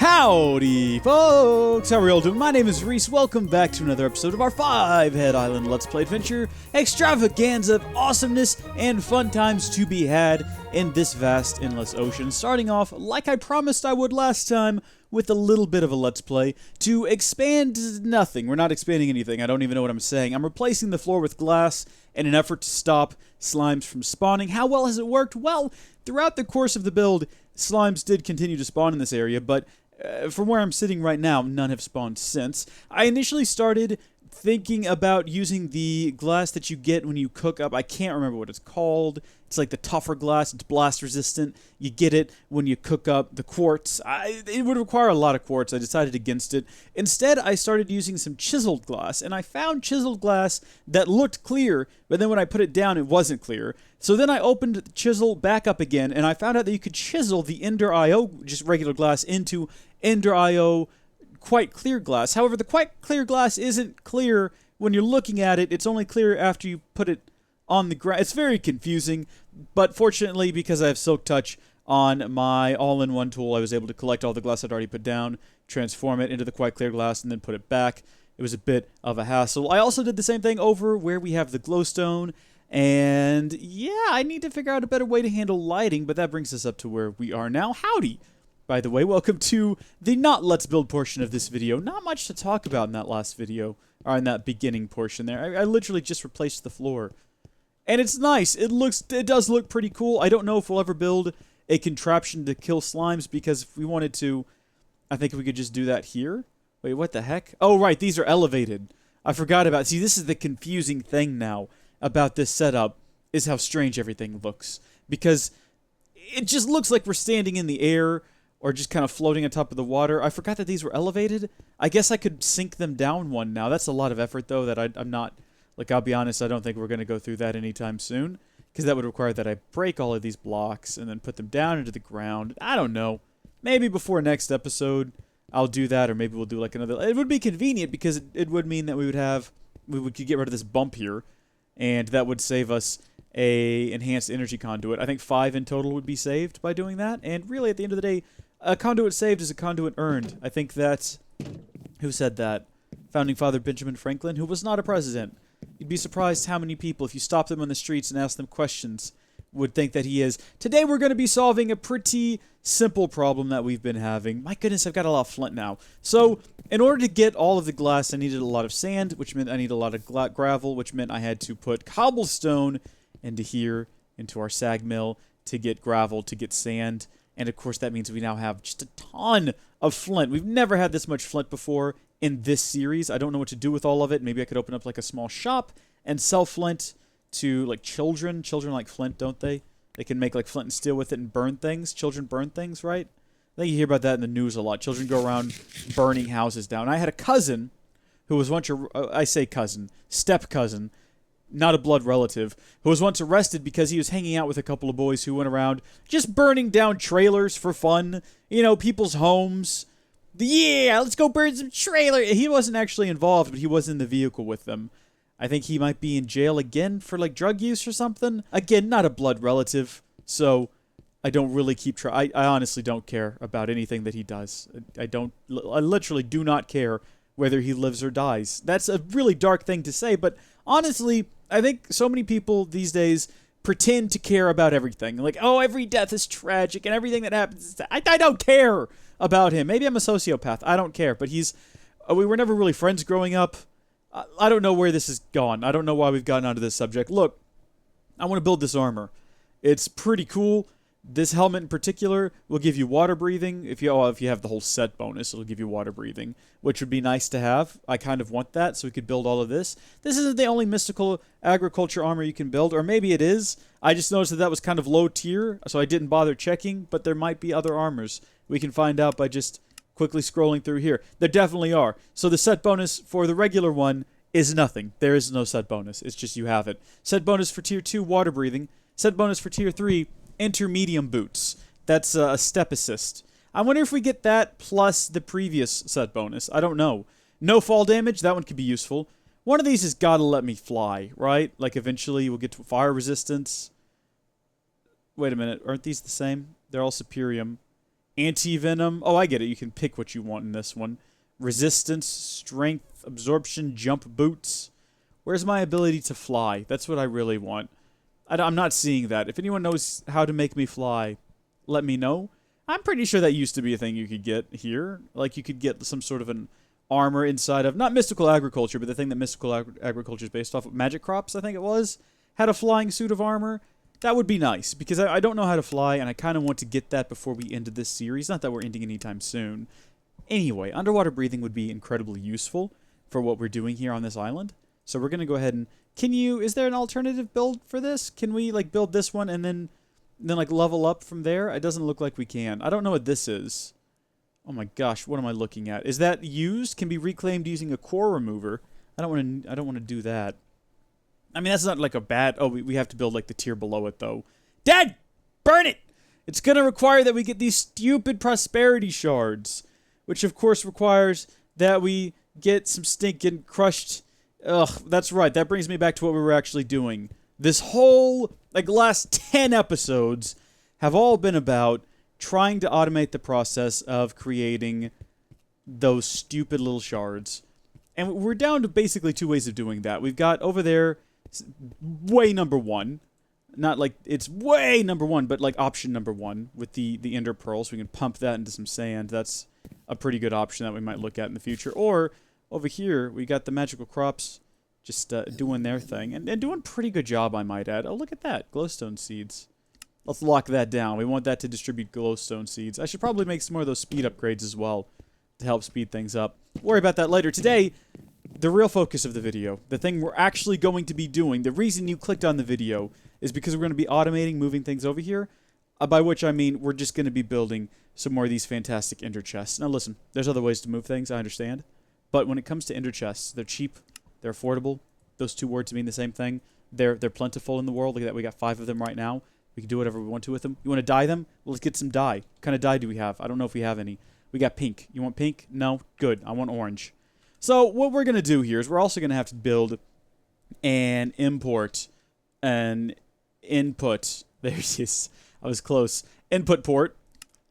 Howdy, folks! How are we all doing? My name is Rees. Welcome back to another episode of our 5-Head Island Let's Play Adventure extravaganza of awesomeness and fun times to be had in this vast, endless ocean. Starting off, like I promised I would last time, with a little bit of a Let's Play to expand nothing. We're not expanding anything. I don't even know what I'm saying. I'm replacing the floor with glass in an effort to stop slimes from spawning. How well has it worked? Well, throughout the course of the build, slimes did continue to spawn in this area, but from where I'm sitting right now, none have spawned since. I initially started thinking about using the glass that you get when you cook up. I can't remember what it's called. It's like the tougher glass. It's blast resistant. You get it when you cook up the quartz. It would require a lot of quartz. I decided against it. Instead, I started using some chiseled glass, and I found chiseled glass that looked clear, but then when I put it down, it wasn't clear. So then I opened the chisel back up again, and I found out that you could chisel the Ender IO, just regular glass, into Ender IO quite clear glass. However, the quite clear glass isn't clear when you're looking at it. It's only clear after you put it on the ground. It's very confusing, but fortunately, because I have Silk Touch on my all-in-one tool, I was able to collect all the glass I'd already put down, transform it into the quite clear glass, and then put it back. It was a bit of a hassle. I also did the same thing over where we have the Glowstone, and yeah, I need to figure out a better way to handle lighting, but that brings us up to where we are now. Howdy! By the way, welcome to the not Let's Build portion of this video. Not much to talk about in that last video, or in that beginning portion there. I literally just replaced the floor. And it's nice. It does look pretty cool. I don't know if we'll ever build a contraption to kill slimes, because if we wanted to, I think we could just do that here. Wait, what the heck? Oh, right, these are elevated. I forgot about... See, this is the confusing thing now about this setup, is how strange everything looks. Because it just looks like we're standing in the air, or just kind of floating on top of the water. I forgot that these were elevated. I guess I could sink them down one now. That's a lot of effort, though, that I'm not... Like, I'll be honest, I don't think we're going to go through that anytime soon, because that would require that I break all of these blocks and then put them down into the ground. I don't know. Maybe before next episode, I'll do that, or maybe we'll do, like, another... It would be convenient, because it would mean that we could get rid of this bump here, and that would save us a enhanced energy conduit. I think 5 in total would be saved by doing that, and really, at the end of the day, a conduit saved is a conduit earned. I think that's... Who said that? Founding Father Benjamin Franklin, who was not a president. You'd be surprised how many people, if you stop them on the streets and ask them questions, would think that he is. Today we're going to be solving a pretty simple problem that we've been having. My goodness, I've got a lot of flint now. So, in order to get all of the glass, I needed a lot of sand, which meant I needed a lot of gravel, which meant I had to put cobblestone into here, into our sag mill, to get gravel, to get sand. And of course, that means we now have just a ton of flint. We've never had this much flint before in this series. I don't know what to do with all of it. Maybe I could open up like a small shop and sell flint to like children. Children like flint, don't they? They can make like flint and steel with it and burn things. Children burn things, right? I think you hear about that in the news a lot. Children go around burning houses down. I had a cousin who was once, I say cousin, step cousin, not a blood relative, who was once arrested because he was hanging out with a couple of boys who went around just burning down trailers for fun. You know, people's homes. Yeah, let's go burn some trailer. He wasn't actually involved, but he was in the vehicle with them. I think he might be in jail again for, like, drug use or something. Again, not a blood relative, so I don't really keep I honestly don't care about anything that he does. I literally do not care whether he lives or dies. That's a really dark thing to say, but honestly, I think so many people these days pretend to care about everything. Like, oh, every death is tragic, and everything that happens is... I don't care about him. Maybe I'm a sociopath. I don't care. But he's... we were never really friends growing up. I don't know where this has gone. I don't know why we've gotten onto this subject. Look, I want to build this armor. It's pretty cool. This helmet in particular will give you water breathing. If you have the whole set bonus, it'll give you water breathing, which would be nice to have. I kind of want that, so we could build all of this. This isn't the only mystical agriculture armor you can build, or maybe it is. I just noticed that was kind of low tier, so I didn't bother checking, but there might be other armors. We can find out by just quickly scrolling through here. There definitely are. So the set bonus for the regular one is nothing. There is no set bonus. It's just you have it. Set bonus for tier 2, water breathing. Set bonus for tier 3, intermedium boots. That's a step assist. I wonder if we get that plus the previous set bonus. I don't know. No fall damage. That one could be useful. One of these has got to let me fly, right? Like, eventually we'll get to fire resistance. Wait a minute. Aren't these the same? They're all Superium. Anti-venom. Oh, I get it. You can pick what you want in this one. Resistance, strength, absorption, jump boots. Where's my ability to fly? That's what I really want. I'm not seeing that. If anyone knows how to make me fly, let me know. I'm pretty sure that used to be a thing you could get here. Like, you could get some sort of an armor inside of, not mystical agriculture, but the thing that mystical agriculture is based off of, magic crops, I think it was, had a flying suit of armor. That would be nice, because I don't know how to fly, and I kind of want to get that before we end this series. Not that we're ending anytime soon. Anyway, underwater breathing would be incredibly useful for what we're doing here on this island. So we're going to go ahead and... is there an alternative build for this? Can we, like, build this one and then like, level up from there? It doesn't look like we can. I don't know what this is. Oh my gosh, what am I looking at? Is that used? Can be reclaimed using a core remover. I don't want to do that. I mean, that's not like a bad... Oh, we have to build, like, the tier below it, though. Dad! Burn it! It's going to require that we get these stupid prosperity shards, which, of course, requires that we get some stinking crushed... Ugh, that's right. That brings me back to what we were actually doing. This whole, like, last 10 episodes have all been about trying to automate the process of creating those stupid little shards. And we're down to basically 2 ways of doing that. We've got over there way number 1. Not like it's way number 1, but like option number 1 with the ender pearls. We can pump that into some sand. That's a pretty good option that we might look at in the future. Or over here, we got the magical crops just doing their thing. And doing a pretty good job, I might add. Oh, look at that. Glowstone seeds. Let's lock that down. We want that to distribute glowstone seeds. I should probably make some more of those speed upgrades as well to help speed things up. Worry about that later. Today, the real focus of the video, the thing we're actually going to be doing, the reason you clicked on the video is because we're going to be automating moving things over here, by which I mean we're just going to be building some more of these fantastic ender chests. Now listen, there's other ways to move things, I understand, but when it comes to ender chests, they're cheap, they're affordable. Those 2 words mean the same thing. They're plentiful in the world. Look at that, we got 5 of them right now. We can do whatever we want to with them. You want to dye them? Well, let's get some dye. What kind of dye do we have? I don't know if we have any. We got pink. You want pink? No? Good. I want orange. So what we're going to do here is we're also going to have to build and import an input. There's this. I was close. Input port.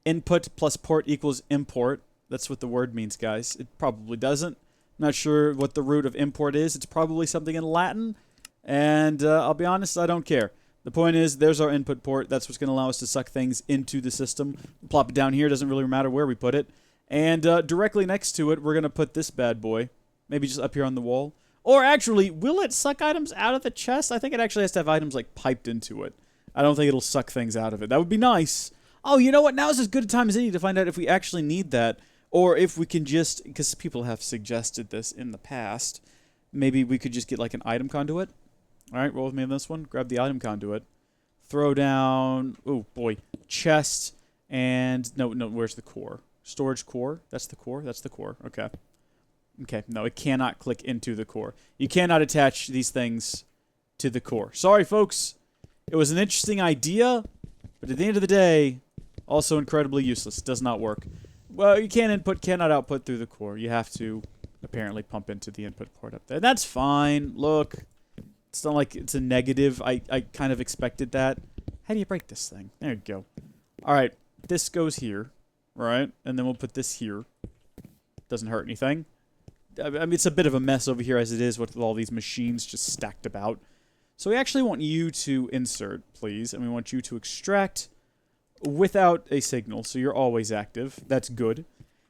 Input plus port equals import. That's what the word means, guys. It probably doesn't. I'm not sure what the root of import is. It's probably something in Latin. And I'll be honest, I don't care. The point is, there's our input port. That's what's going to allow us to suck things into the system. Plop it down here. Doesn't really matter where we put it. And directly next to it, we're going to put this bad boy. Maybe just up here on the wall. Or actually, will it suck items out of the chest? I think it actually has to have items, like, piped into it. I don't think it'll suck things out of it. That would be nice. Oh, you know what? Now is as good a time as any to find out if we actually need that. Or if we can just... Because people have suggested this in the past. Maybe we could just get, like, an item conduit. Alright, roll with me on this one. Grab the item conduit. Throw down... Oh, boy. Chest. And... No, where's the core? Storage core? That's the core? That's the core. Okay. Okay, no, it cannot click into the core. You cannot attach these things to the core. Sorry, folks. It was an interesting idea, but at the end of the day, also incredibly useless. It does not work. Well, you can't input, cannot output through the core. You have to, apparently, pump into the input port up there. That's fine. Look. It's not like it's a negative. I kind of expected that. How do you break this thing? There you go. Alright, this goes here, right? And then we'll put this here. Doesn't hurt anything. I mean, it's a bit of a mess over here as it is with all these machines just stacked about. So we actually want you to insert, please, and we want you to extract without a signal, so you're always active. That's good.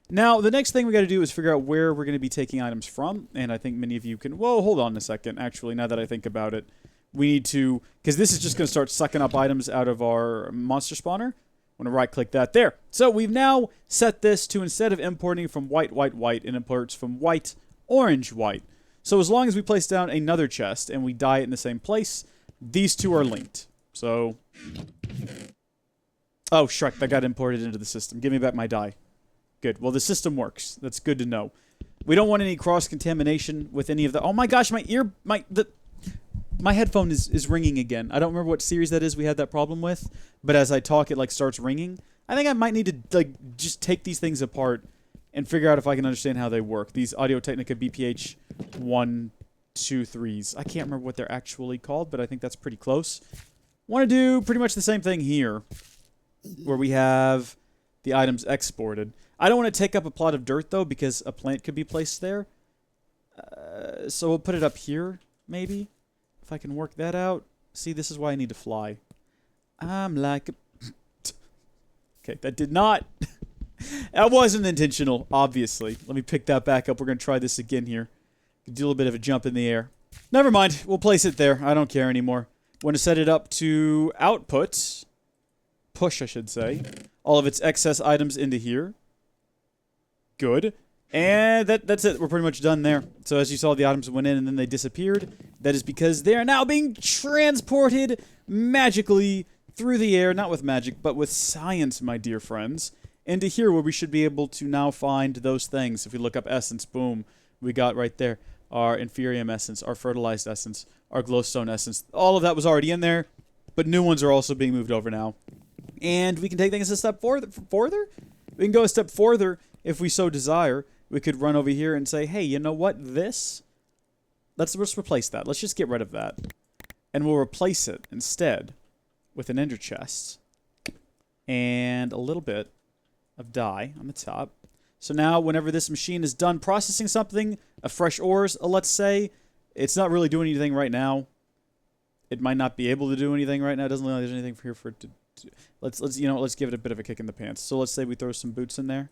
Now, the next thing we got to do is figure out where we're going to be taking items from, and I think many of you can... Whoa, hold on a second. Actually, now that I think about it, we need to... Because this is just going to start sucking up items out of our monster spawner. I'm going to right-click that there. So we've now set this to, instead of importing from white, white, white, it imports from white, orange, white. So as long as we place down another chest and we dye it in the same place, these two are linked. So... Oh, Shrek, that got imported into the system. Give me back my dye. Good. Well, the system works. That's good to know. We don't want any cross-contamination with any of the... Oh my gosh, my ear... My headphone is ringing again. I don't remember what series that is we had that problem with, but as I talk, it, like, starts ringing. I think I might need to, like, just take these things apart and figure out if I can understand how they work. These Audio-Technica BPH 1, 2, 3s. I can't remember what they're actually called, but I think that's pretty close. Want to do pretty much the same thing here, where we have the items exported. I don't want to take up a plot of dirt, though, because a plant could be placed there. So we'll put it up here, maybe. If I can work that out. See, this is why I need to fly. I'm like a... Okay, that did not... That wasn't intentional, obviously. Let me pick that back up. We're going to try this again here. Do a little bit of a jump in the air. Never mind. We'll place it there. I don't care anymore. Want to set it up to output. Push, I should say. All of its excess items into here. Good. And that's it. We're pretty much done there. So as you saw, the items went in and then they disappeared. That is because they are now being transported magically through the air. Not with magic, but with science, my dear friends. Into here where we should be able to now find those things. If we look up essence, boom. We got right there our inferium essence, our fertilized essence, our glowstone essence. All of that was already in there, but new ones are also being moved over now. And we can take things a step further. We can go a step further if we so desire. We could run over here and say, hey, you know what? This? Let's replace that. Let's just get rid of that. And we'll replace it instead with an ender chest and a little bit of dye on the top. So now, whenever this machine is done processing something, a fresh ores, let's say, it's not really doing anything right now. It might not be able to do anything right now. It doesn't look like there's anything here for it to do. Let's give it a bit of a kick in the pants. So let's say we throw some boots in there.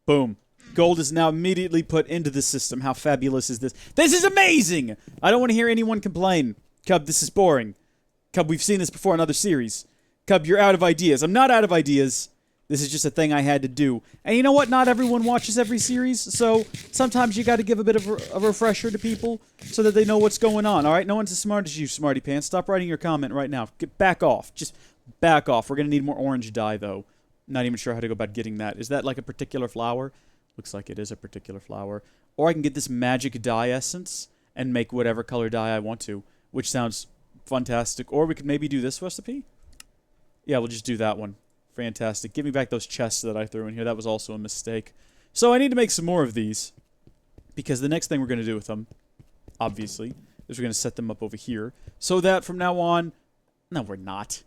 Boom. Gold is now immediately put into the system. How fabulous is this? This is amazing! I don't want to hear anyone complain. Cub, this is boring. Cub, we've seen this before in other series. Cub, you're out of ideas. I'm not out of ideas. This is just a thing I had to do. And you know what? Not everyone watches every series, so sometimes you got to give a bit of a refresher to people so that they know what's going on, alright? No one's as smart as you, smarty pants. Stop writing your comment right now. Back off. Just back off. We're going to need more orange dye, though. Not even sure how to go about getting that. Is that like a particular flower? Looks like it is a particular flower. Or I can get this magic dye essence and make whatever color dye I want to, which sounds fantastic. Or we could maybe do this recipe. Yeah, we'll just do that one. Fantastic. Give me back those chests that I threw in here. That was also a mistake. So I need to make some more of these. Because the next thing we're going to do with them, obviously, is we're going to set them up over here. So that from now on... No, we're not.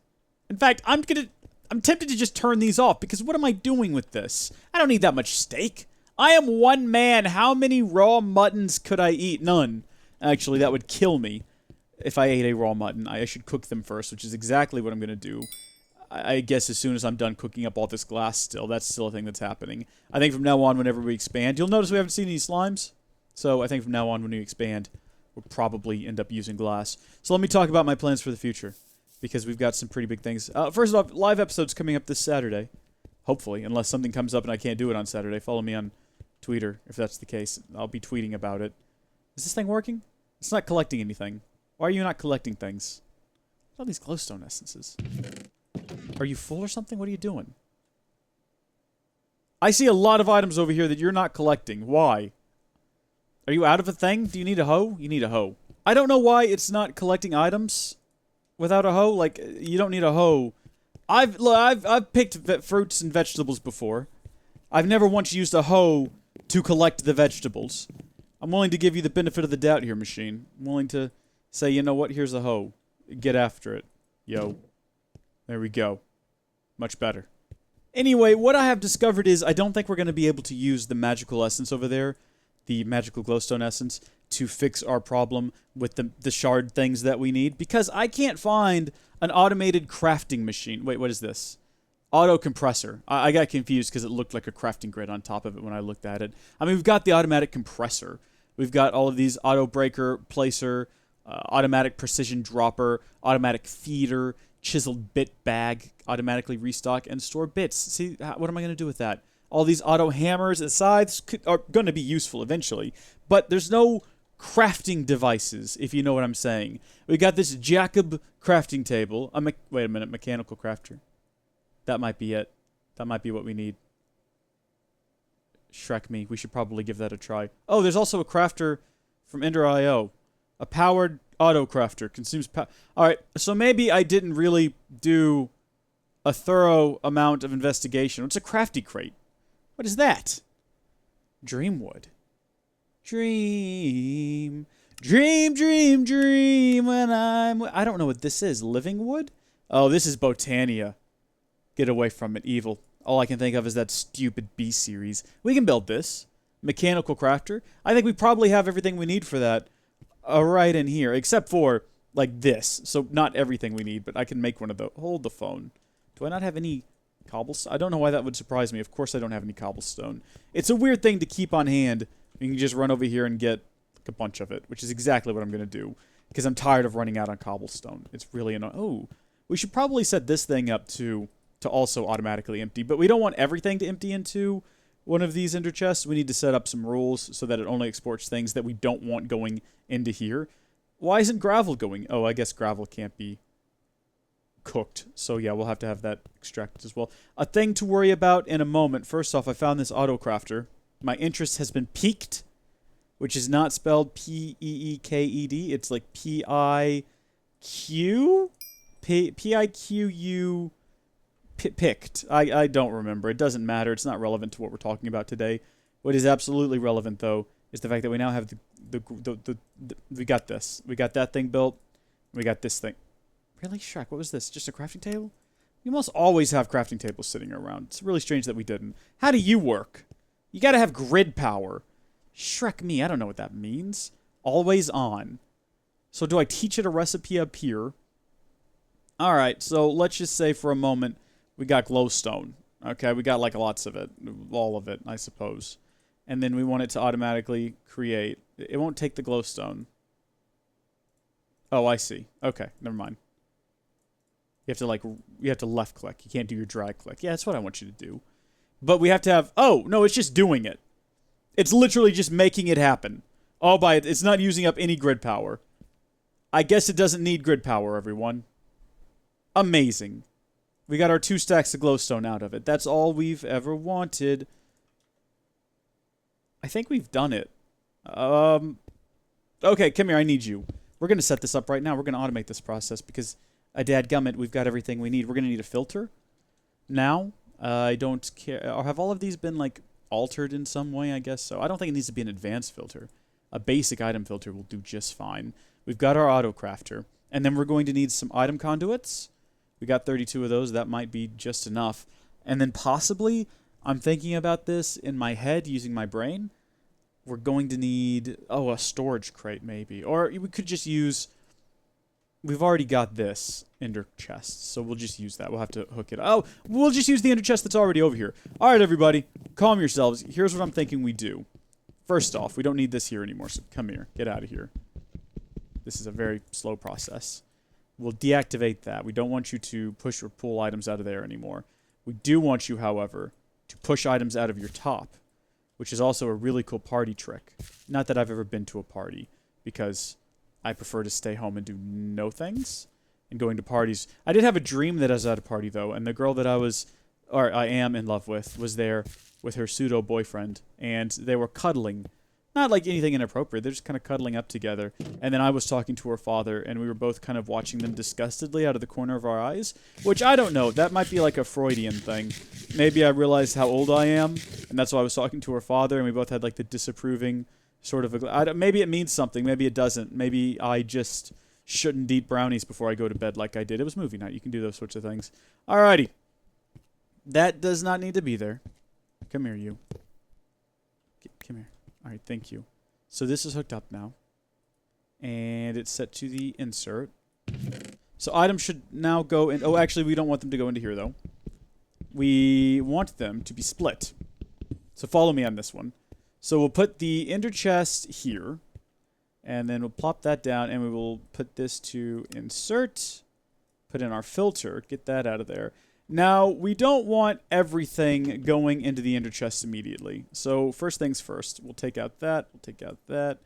In fact, I'm tempted to just turn these off. Because what am I doing with this? I don't need that much steak. I am one man. How many raw muttons could I eat? None. Actually, that would kill me if I ate a raw mutton. I should cook them first, which is exactly what I'm going to do. I guess as soon as I'm done cooking up all this glass still, that's still a thing that's happening. I think from now on, whenever we expand, you'll notice we haven't seen any slimes. So I think from now on, when we expand, we'll probably end up using glass. So let me talk about my plans for the future, because we've got some pretty big things. First off, live episodes coming up this Saturday. Hopefully, unless something comes up and I can't do it on Saturday. Follow me on Twitter, if that's the case. I'll be tweeting about it. Is this thing working? It's not collecting anything. Why are you not collecting things? All these glowstone essences. Are you full or something? What are you doing? I see a lot of items over here that you're not collecting. Why? Are you out of a thing? Do you need a hoe? You need a hoe. I don't know why it's not collecting items without a hoe. Like, you don't need a hoe. I've picked fruits and vegetables before. I've never once used a hoe to collect the vegetables. I'm willing to give you the benefit of the doubt here, machine. I'm willing to say, you know what? Here's a hoe. Get after it. Yo. There we go. Much better. Anyway, what I have discovered is I don't think we're going to be able to use the magical essence over there, the magical glowstone essence, to fix our problem with the shard things that we need, because I can't find an automated crafting machine. Wait, what is this? Auto compressor. I got confused because it looked like a crafting grid on top of it when I looked at it. I mean, we've got the automatic compressor. We've got all of these auto breaker, placer, automatic precision dropper, automatic feeder, chiseled bit bag, automatically restock and store bits. See, what am I going to do with that? All these auto hammers and scythes are going to be useful eventually, but there's no crafting devices, if you know what I'm saying. We got this Jacob crafting table. Wait a minute, mechanical crafter. That might be it. That might be what we need. Shrek me. We should probably give that a try. Oh, there's also a crafter from Ender.io. A powered auto crafter. Consumes power. Alright, so maybe I didn't really do a thorough amount of investigation. What's a crafty crate? What is that? Dreamwood. Dream. Dream, dream, dream when I don't know what this is. Living wood? Oh, this is Botania. Get away from it, evil. All I can think of is that stupid B series. We can build this. Mechanical crafter. I think we probably have everything we need for that right in here, except for, like, this. So not everything we need, but I can make one of those. Hold the phone. Do I not have any cobblestone? I don't know why that would surprise me. Of course I don't have any cobblestone. It's a weird thing to keep on hand. You can just run over here and get like, a bunch of it, which is exactly what I'm going to do, because I'm tired of running out on cobblestone. It's really annoying. Oh, we should probably set this thing up to also automatically empty, but we don't want everything to empty into one of these ender chests. We need to set up some rules so that it only exports things that we don't want going into here. Why isn't gravel going? Oh, I guess gravel can't be cooked. So yeah, we'll have to have that extracted as well. A thing to worry about in a moment. First off, I found this auto crafter. My interest has been piqued, which is not spelled P-E-E-K-E-D. It's like P-I-Q? P-I-Q-U... Picked. I don't remember. It doesn't matter. It's not relevant to what we're talking about today. What is absolutely relevant, though, is the fact that we now have we got this. We got that thing built. We got this thing. Really, Shrek? What was this? Just a crafting table? You must always have crafting tables sitting around. It's really strange that we didn't. How do you work? You gotta have grid power. Shrek me. I don't know what that means. Always on. So do I teach it a recipe up here? Alright, so let's just say for a moment we got glowstone. Okay, we got like lots of it. All of it, I suppose. And then we want it to automatically create. It won't take the glowstone. Oh, I see. Okay, never mind. You have to left click. You can't do your drag click. Yeah, that's what I want you to do. But we have to have, oh, no, it's just doing it. It's literally just making it happen. All by it. It's not using up any grid power. I guess it doesn't need grid power, everyone. Amazing. We got our 2 stacks of glowstone out of it. That's all we've ever wanted. I think we've done it. Okay, come here, I need you. We're going to set this up right now. We're going to automate this process because, dadgummit, we've got everything we need. We're going to need a filter. Now, I don't care. Have all of these been, like, altered in some way? I guess so. I don't think it needs to be an advanced filter. A basic item filter will do just fine. We've got our auto crafter. And then we're going to need some item conduits. We got 32 of those. That might be just enough. And then possibly, I'm thinking about this in my head using my brain. We're going to need, a storage crate maybe. Or we could just use, we've already got this ender chest. So we'll just use that. We'll have to hook it. Oh, we'll just use the ender chest that's already over here. All right, everybody. Calm yourselves. Here's what I'm thinking we do. First off, we don't need this here anymore. So come here. Get out of here. This is a very slow process. We'll deactivate that. We don't want you to push or pull items out of there anymore. We do want you, however, to push items out of your top, which is also a really cool party trick. Not that I've ever been to a party, because I prefer to stay home and do no things. And going to parties. I did have a dream that I was at a party, though, and the girl that I am in love with, was there with her pseudo-boyfriend, and they were cuddling. Not like anything inappropriate. They're just kind of cuddling up together. And then I was talking to her father, and we were both kind of watching them disgustedly out of the corner of our eyes. Which, I don't know. That might be like a Freudian thing. Maybe I realized how old I am, and that's why I was talking to her father, and we both had like the disapproving sort of... maybe it means something. Maybe it doesn't. Maybe I just shouldn't eat brownies before I go to bed like I did. It was movie night. You can do those sorts of things. Alrighty. That does not need to be there. Come here, you. Come here. All right, thank you. So this is hooked up now. And it's set to the insert. So items should now go in... Oh, actually, we don't want them to go into here, though. We want them to be split. So follow me on this one. So we'll put the ender chest here. And then we'll plop that down, and we will put this to insert. Put in our filter. Get that out of there. Now, we don't want everything going into the ender chest immediately. So, first things first. We'll take out that. We'll take out that.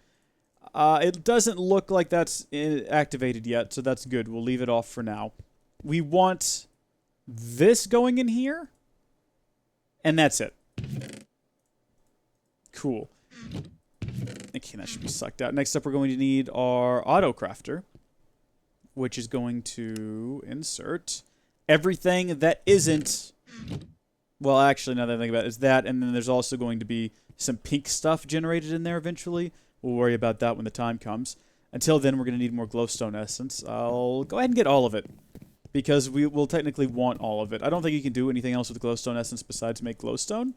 It doesn't look like that's activated yet, so that's good. We'll leave it off for now. We want this going in here. And that's it. Cool. Okay, that should be sucked out. Next up, we're going to need our auto crafter, which is going to insert... everything that isn't... Well, actually, now that I think about it, is that, and then there's also going to be some pink stuff generated in there eventually. We'll worry about that when the time comes. Until then, we're going to need more glowstone essence. I'll go ahead and get all of it. because we will technically want all of it. I don't think you can do anything else with glowstone essence besides make glowstone.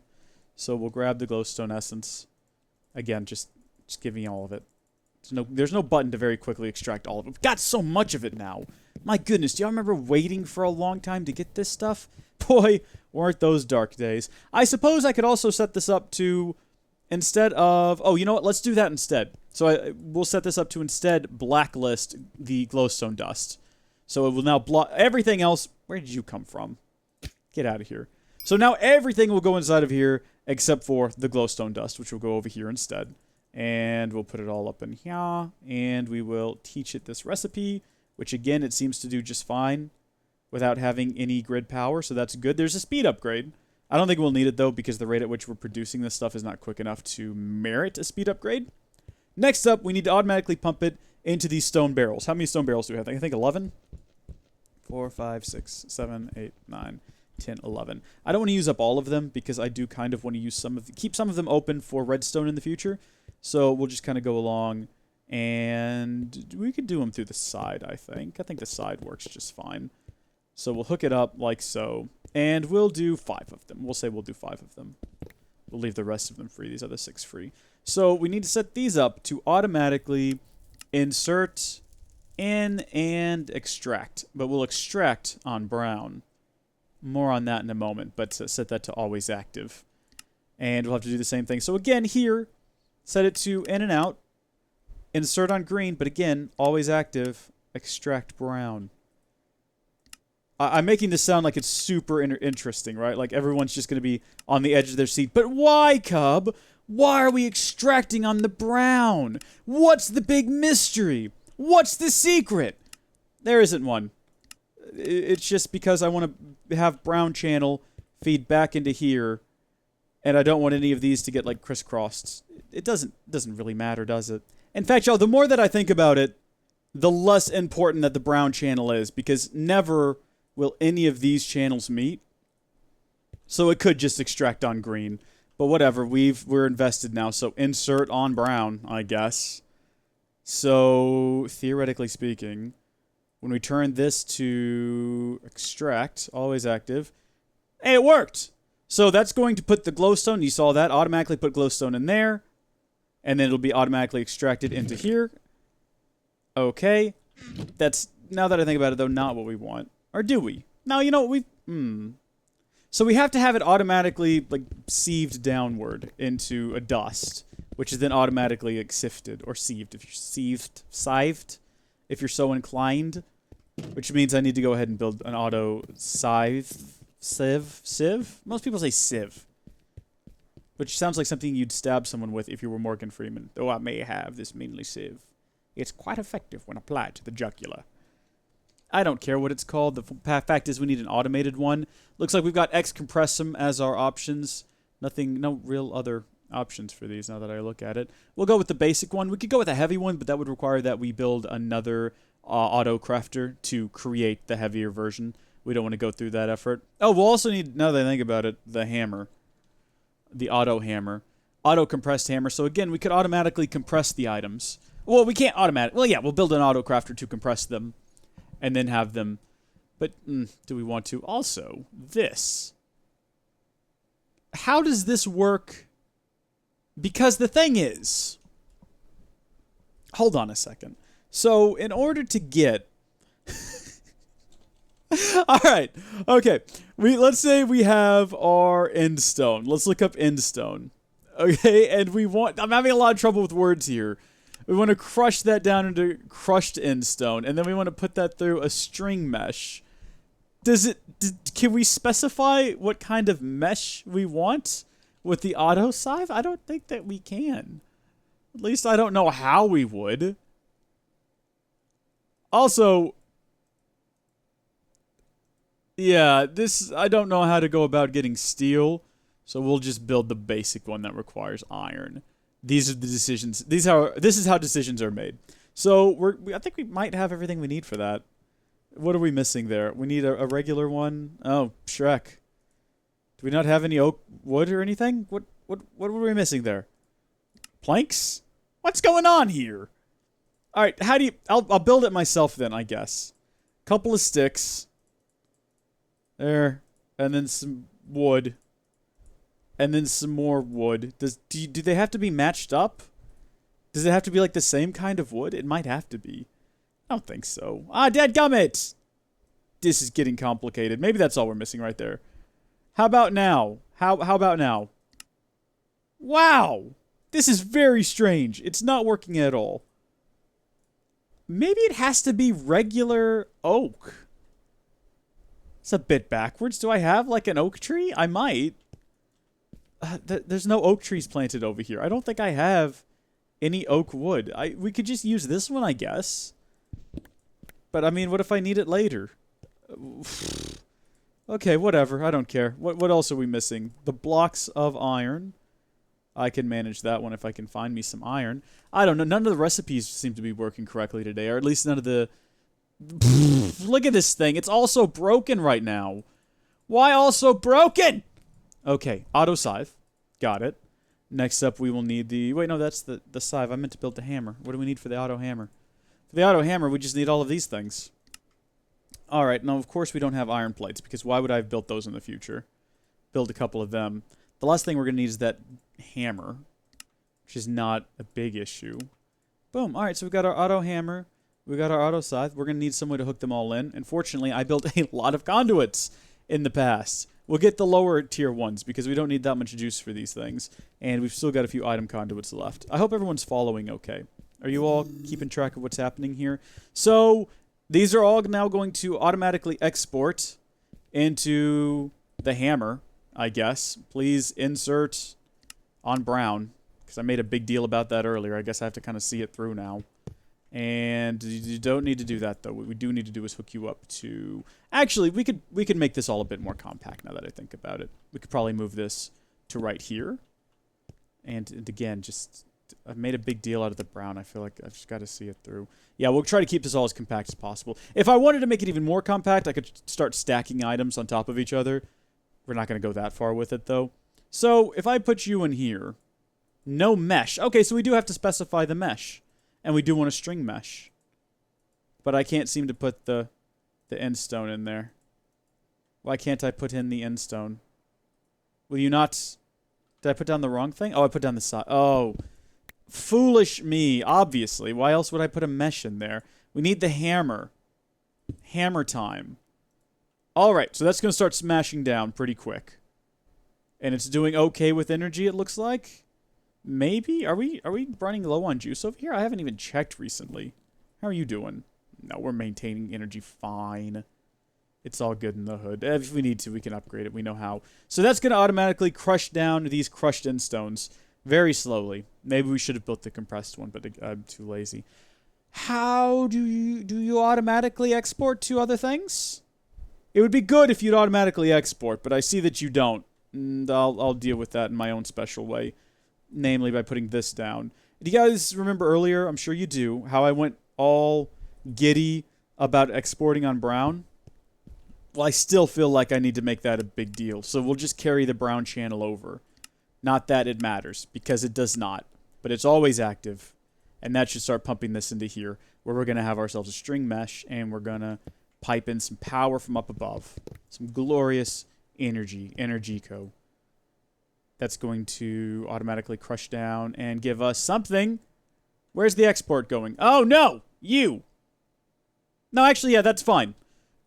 So we'll grab the glowstone essence. Again, just give me all of it. There's no button to very quickly extract all of it. We've got so much of it now. My goodness, do y'all remember waiting for a long time to get this stuff? Boy, weren't those dark days. I suppose I could also set this up to, instead of... Oh, you know what? Let's do that instead. So we'll set this up to instead blacklist the glowstone dust. So it will now block everything else. Where did you come from? Get out of here. So now everything will go inside of here except for the glowstone dust, which will go over here instead. And we'll put it all up in here. And we will teach it this recipe, which again, it seems to do just fine without having any grid power. So that's good. There's a speed upgrade. I don't think we'll need it though, because the rate at which we're producing this stuff is not quick enough to merit a speed upgrade. Next up, we need to automatically pump it into these stone barrels. How many stone barrels do we have? I think 11? 4, 5, 6, 7, 8, 9, 10, 11. I don't want to use up all of them because I do kind of want to use keep some of them open for redstone in the future. So we'll just kind of go along, and we could do them through the side, I think. I think the side works just fine. So we'll hook it up like so, and we'll do 5 of them. We'll say we'll do 5 of them. We'll leave the rest of them free, these other 6 free. So we need to set these up to automatically insert in and extract. But we'll extract on brown. More on that in a moment, but set that to always active. And we'll have to do the same thing. So again, here, set it to in and out. Insert on green, but again, always active. Extract brown. I'm making this sound like it's super interesting, right? Like everyone's just going to be on the edge of their seat. But why, Cub? Why are we extracting on the brown? What's the big mystery? What's the secret? There isn't one. It's just because I want to have brown channel feed back into here, and I don't want any of these to get like crisscrossed. It doesn't really matter, does it? In fact, y'all, the more that I think about it, the less important that the brown channel is, because never will any of these channels meet. So it could just extract on green. But whatever, we're invested now, so insert on brown, I guess. So, theoretically speaking, when we turn this to extract, always active, hey, it worked! So that's going to put the glowstone, you saw that, automatically put glowstone in there, and then it'll be automatically extracted into here. Okay. That's, now that I think about it though, not what we want. Or do we? No, you know what, So we have to have it automatically, like, sieved downward into a dust, which is then automatically, like, sifted, or sieved, if you're sived, if you're so inclined, which means I need to go ahead and build an auto sieve? Most people say sieve, which sounds like something you'd stab someone with if you were Morgan Freeman, though I may have this meanly sieve. It's quite effective when applied to the jugular. I don't care what it's called. The fact is we need an automated one. Looks like we've got X-Compressum as our options. No real other options for these now that I look at it. We'll go with the basic one. We could go with a heavy one, but that would require that we build another auto crafter to create the heavier version. We don't want to go through that effort. Oh, we'll also need, now that I think about it, the hammer. The auto hammer. Auto compressed hammer. So again, we could automatically compress the items. Well, we can't automatically. Well, yeah, we'll build an auto crafter to compress them. And then have them. But do we want to? Also, this. How does this work? Because the thing is. Hold on a second. So, in order to get. Alright. Okay. Let's say we have our endstone. Let's look up endstone. Okay. And we want. I'm having a lot of trouble with words here. We want to crush that down into crushed endstone, and then we want to put that through a string mesh. Can we specify what kind of mesh we want with the auto sieve? I don't think that we can. At least I don't know how we would. Also, yeah, I don't know how to go about getting steel, so we'll just build the basic one that requires iron. These are the decisions. This is how decisions are made. So I think we might have everything we need for that. What are we missing there? We need a regular one. Oh, Shrek. Do we not have any oak wood or anything? What were we missing there? Planks? What's going on here? All right. How do you? I'll build it myself then, I guess. Couple of sticks. There. And then some wood. And then some more wood. Do they have to be matched up? Does it have to be like the same kind of wood? It might have to be. I don't think so. Ah, dadgummit! This is getting complicated. Maybe that's all we're missing right there. How about now? How about now? Wow! This is very strange. It's not working at all. Maybe it has to be regular oak. It's a bit backwards. Do I have like an oak tree? I might. There's no oak trees planted over here. I don't think I have any oak wood. We could just use this one, I guess. But I mean, what if I need it later? Okay, whatever. I don't care. What else are we missing? The blocks of iron. I can manage that one if I can find me some iron. I don't know. None of the recipes seem to be working correctly today, or at least none of the... Look at this thing. It's also broken right now. Why also broken? Okay, auto scythe. Got it. Next up, we will need the... Wait, no, that's the scythe. I meant to build the hammer. What do we need for the auto hammer? For the auto hammer, we just need all of these things. Alright, now of course we don't have iron plates, because why would I have built those in the future? Build a couple of them. The last thing we're going to need is that hammer, which is not a big issue. Boom. Alright, so we've got our auto hammer. We got our auto scythe. We're going to need some way to hook them all in. Unfortunately, I built a lot of conduits in the past. We'll get the lower tier ones, because we don't need that much juice for these things. And we've still got a few item conduits left. I hope everyone's following okay. Are you all keeping track of what's happening here? So... these are all now going to automatically export into the hammer, I guess. Please insert on brown, because I made a big deal about that earlier. I guess I have to kind of see it through now. And you don't need to do that, though. What we do need to do is hook you up to... Actually, we could make this all a bit more compact now that I think about it. We could probably move this to right here. And again, just... I've made a big deal out of the brown. I feel like I've just got to see it through. Yeah, we'll try to keep this all as compact as possible. If I wanted to make it even more compact, I could start stacking items on top of each other. We're not going to go that far with it, though. So, if I put you in here, no mesh. Okay, so we do have to specify the mesh. And we do want a string mesh. But I can't seem to put the end stone in there. Why can't I put in the end stone? Will you not... Did I put down the wrong thing? Oh, I put down the side. Oh... Foolish me, obviously. Why else would I put a mesh in there? We need the hammer. Hammer time. Alright, so that's going to start smashing down pretty quick. And it's doing okay with energy, it looks like. Maybe? Are we running low on juice over here? I haven't even checked recently. How are you doing? No, we're maintaining energy fine. It's all good in the hood. If we need to, we can upgrade it. We know how. So that's going to automatically crush down these crushed end stones. Very slowly. Maybe we should have built the compressed one, but I'm too lazy. How do you automatically export to other things? It would be good if you'd automatically export, but I see that you don't. And I'll deal with that in my own special way. Namely by putting this down. Do you guys remember earlier, I'm sure you do, how I went all giddy about exporting on brown? Well, I still feel like I need to make that a big deal. So we'll just carry the brown channel over. Not that it matters, because it does not. But it's always active. And that should start pumping this into here, where we're going to have ourselves a string mesh, and we're going to pipe in some power from up above. Some glorious energy, Energico. That's going to automatically crush down and give us something. Where's the export going? Oh, no! You! No, actually, yeah, that's fine.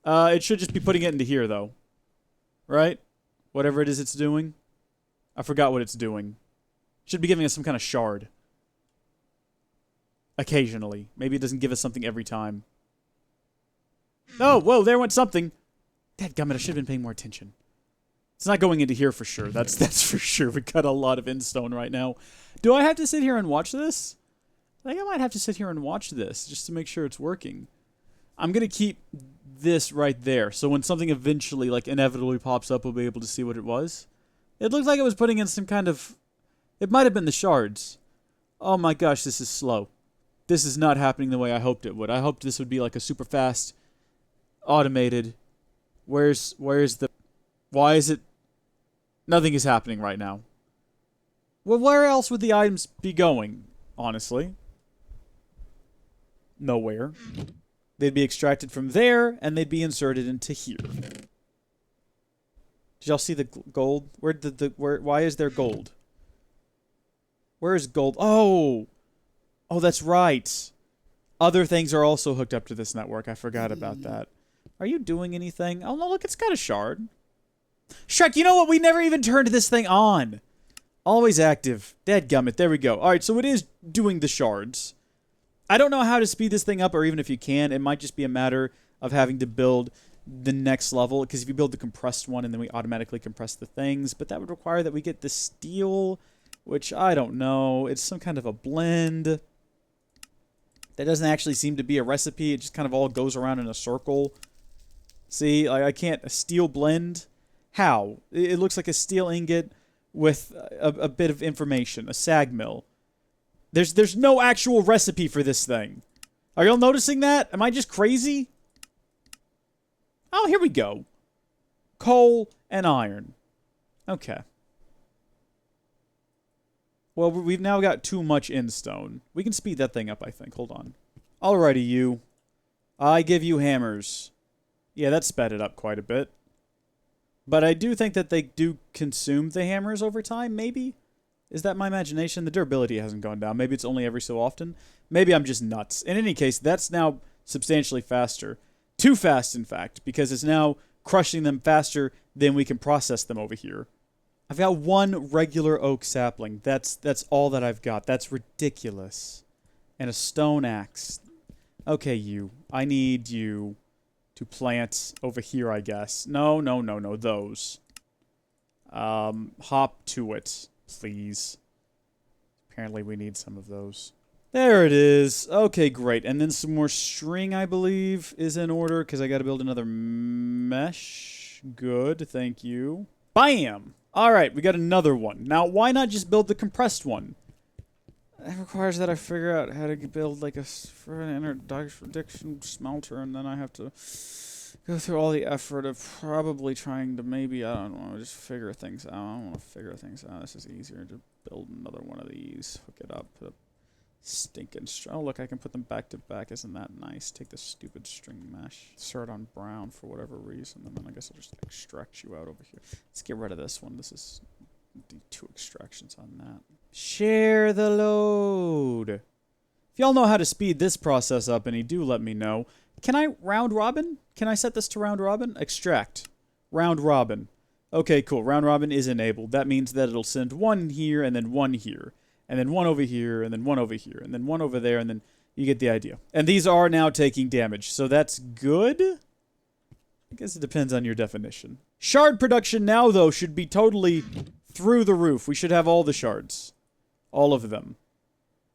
It should just be putting it into here, though. Right? Whatever it is it's doing. I forgot what it's doing. Should be giving us some kind of shard. Occasionally. Maybe it doesn't give us something every time. Oh, whoa, there went something. Dadgummit, I should have been paying more attention. It's not going into here for sure. That's for sure. We got a lot of endstone right now. Do I have to sit here and watch this? I think I might have to sit here and watch this just to make sure it's working. I'm going to keep this right there. So when something eventually, like, inevitably pops up, we'll be able to see what it was. It looked like it was putting in some kind of... It might have been the shards. Oh my gosh, this is slow. This is not happening the way I hoped it would. I hoped this would be like a super fast, automated... Where's the... Why is it... Nothing is happening right now. Well, where else would the items be going, honestly? Nowhere. They'd be extracted from there, and they'd be inserted into here. Did y'all see the gold? Why is there gold? Where is gold? Oh! Oh, that's right. Other things are also hooked up to this network. I forgot about that. Are you doing anything? Oh, no, look, it's got a shard. Shrek, you know what? We never even turned this thing on. Always active. Dadgummit. There we go. All right, so it is doing the shards. I don't know how to speed this thing up, or even if you can. It might just be a matter of having to build the next level, because if you build the compressed one and then we automatically compress the things, but that would require that we get the steel, which I don't know. It's some kind of a blend. That doesn't actually seem to be a recipe. It just kind of all goes around in a circle. See, like I can't... A steel blend? How? It looks like a steel ingot with a bit of information. A sag mill. There's no actual recipe for this thing. Are y'all noticing that? Am I just crazy? Oh, here we go. Coal and iron. Okay. Well, we've now got too much in stone. We can speed that thing up, I think. Hold on. Alrighty, you. I give you hammers. Yeah, that sped it up quite a bit. But I do think that they do consume the hammers over time, maybe? Is that my imagination? The durability hasn't gone down. Maybe it's only every so often. Maybe I'm just nuts. In any case, that's now substantially faster. Too fast, in fact, because it's now crushing them faster than we can process them over here. I've got one regular oak sapling. That's all that I've got. That's ridiculous. And a stone axe. Okay, you. I need you to plant over here, I guess. No, those. Hop to it, please. Apparently we need some of those. There it is. Okay, great. And then some more string, I believe, is in order, because I got to build another mesh. Good, thank you. Bam! Alright, we got another one. Now, why not just build the compressed one? It requires that I figure out how to build, like, for an interdiction smelter, and then I have to go through all the effort of probably trying to maybe, I don't know, just figure things out. I don't want to figure things out. This is easier to build another one of these. Hook it up. Put a stinking string. Oh, look, I can put them back to back. Isn't that nice? Take the stupid string mesh. Insert on brown for whatever reason, and then I guess I'll just extract you out over here. Let's get rid of this one. This is... do 2 extractions on that. Share the load. If y'all know how to speed this process up, and you do, let me know. Can I round robin? Can I set this to round robin? Extract. Round robin. Okay, cool. Round robin is enabled. That means that it'll send one here, and then one here. And then one over here, and then one over here, and then one over there, and then you get the idea. And these are now taking damage, so that's good? I guess it depends on your definition. Shard production now, though, should be totally through the roof. We should have all the shards. All of them.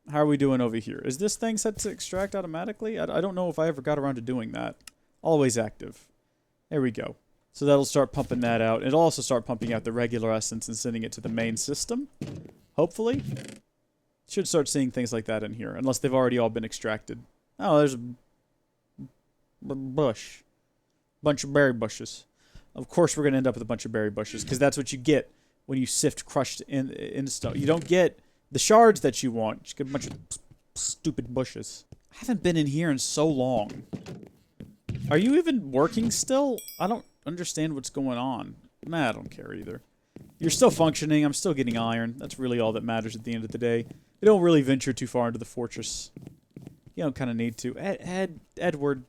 How are we doing over here? Is this thing set to extract automatically? I don't know if I ever got around to doing that. Always active. There we go. So that'll start pumping that out. It'll also start pumping out the regular essence and sending it to the main system. Hopefully. Should start seeing things like that in here. Unless they've already all been extracted. Oh, there's a bush. Bunch of berry bushes. Of course we're going to end up with a bunch of berry bushes. Because that's what you get when you sift crushed in stone. You don't get the shards that you want. You just get a bunch of stupid bushes. I haven't been in here in so long. Are you even working still? I don't understand what's going on. Nah, I don't care either. You're still functioning. I'm still getting iron. That's really all that matters at the end of the day. You don't really venture too far into the fortress. You don't kind of need to. Edward,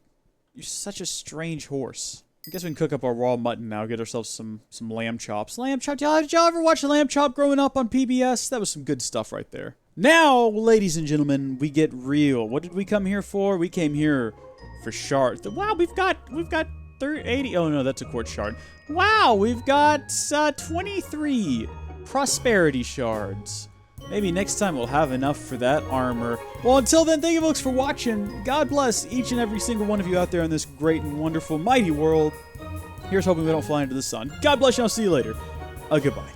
you're such a strange horse. I guess we can cook up our raw mutton now. Get ourselves some lamb chops. Lamb chop. Did y'all ever watch lamb chop growing up on PBS? That was some good stuff right there. Now, ladies and gentlemen, we get real. What did we come here for? We came here for shards. Wow, we've got 80. Oh no, that's a quartz shard. Wow, we've got 23 prosperity shards. Maybe next time we'll have enough for that armor. Well, until then, thank you folks for watching. God bless each and every single one of you out there in this great and wonderful, mighty world. Here's hoping we don't fly into the sun. God bless you. I'll see you later. Goodbye.